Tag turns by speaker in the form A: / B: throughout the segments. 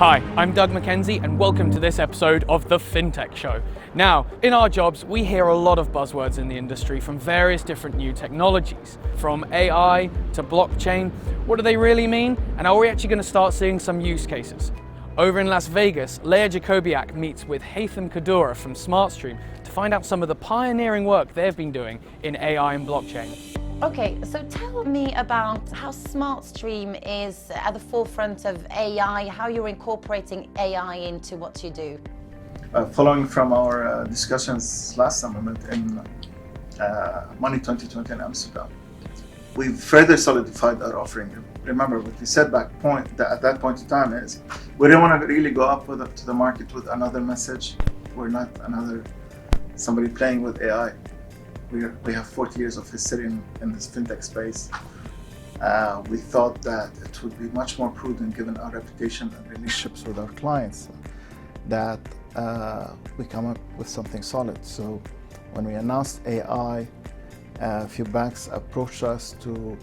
A: Hi, I'm Doug McKenzie and welcome to this episode of The FinTech Show. Now, in our jobs, we hear a lot of buzzwords in the industry from various different new technologies, from AI to blockchain. What do they really mean? And are we actually going to start seeing some use cases? Over in Las Vegas, Leah Jacobiak meets with Haytham Kadoura from SmartStream to find out some of the pioneering work they've been doing in AI and blockchain.
B: Okay, so tell me about how SmartStream is at the forefront of AI, how you're incorporating AI into what you do.
C: Following from our discussions last summer in Money 2020 in Amsterdam, we further solidified our offering. Remember, what we said at that point in time is we didn't want to really go up to the market with another message. We're not somebody playing with AI. We have 40 years of history in this fintech space. We thought that it would be much more prudent, given our reputation and relationships with our clients, that we come up with something solid. So when we announced AI, a few banks approached us to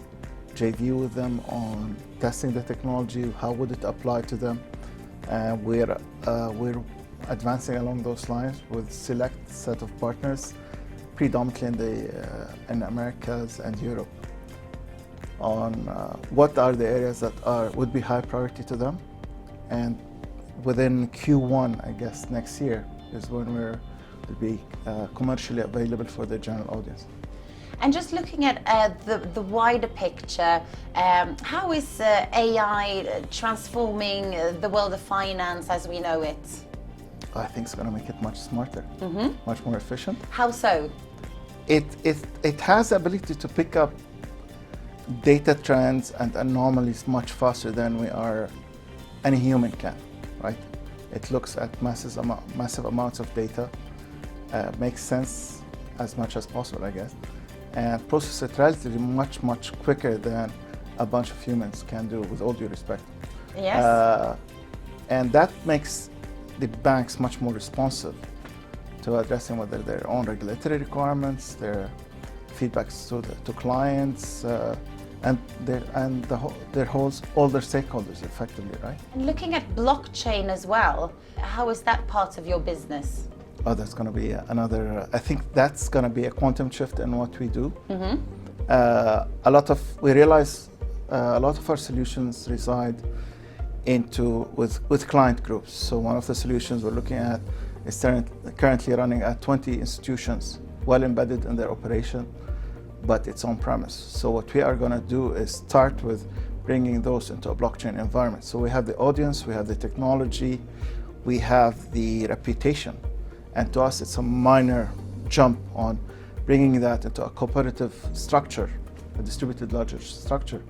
C: JV with them on testing the technology, how would it apply to them. We're advancing along those lines with select set of partners, predominantly in Americas and Europe, on what are the areas that would be high priority to them. And within Q1, I guess, next year is when will be commercially available for the general audience.
B: And just looking at the wider picture, how is AI transforming the world of finance as we know it?
C: I think it's going to make it much smarter, much more efficient.
B: How so?
C: It has the ability to pick up data trends and anomalies much faster than any human can, right? It looks at massive amounts of data, makes sense as much as possible, I guess, and process it relatively much quicker than a bunch of humans can do, with all due respect.
B: Yes.
C: And that makes the banks much more responsive to addressing whether their own regulatory requirements, their feedbacks to clients, and all their stakeholders effectively, right?
B: And looking at blockchain as well, how is that part of your business?
C: Oh, that's going to be another. I think that's going to be a quantum shift in what we do. We realize a lot of our solutions reside with client groups. So one of the solutions we're looking at is currently running at 20 institutions, well embedded in their operation, but it's on premise. So what we are going to do is start with bringing those into a blockchain environment. So we have the audience, we have the technology, we have the reputation. And to us, it's a minor jump on bringing that into a cooperative structure, a distributed ledger structure,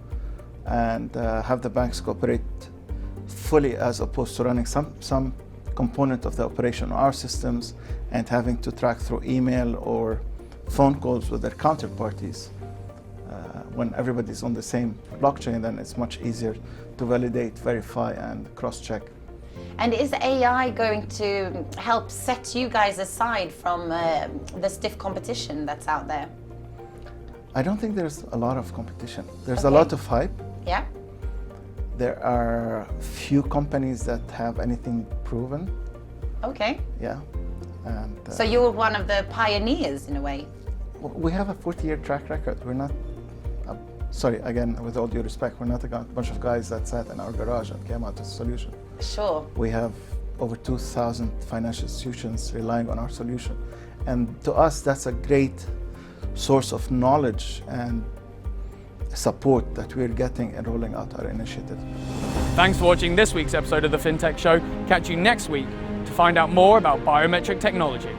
C: and have the banks cooperate fully, as opposed to running some component of the operation on our systems and having to track through email or phone calls with their counterparties. When everybody's on the same blockchain, then it's much easier to validate, verify, and cross-check.
B: And is AI going to help set you guys aside from the stiff competition that's out there?
C: I don't think there's a lot of competition. There's a lot of hype.
B: Yeah.
C: There are few companies that have anything proven.
B: Okay.
C: Yeah. And,
B: so you're one of the pioneers in a way?
C: We have a 40-year track record. We're not, sorry, again, with all due respect, we're not a bunch of guys that sat in our garage and came out with a solution.
B: Sure.
C: We have over 2,000 financial institutions relying on our solution. And to us, that's a great source of knowledge and support that we're getting in rolling out our initiative.
A: Thanks for watching this week's episode of The FinTech Show. Catch you next week to find out more about biometric technology.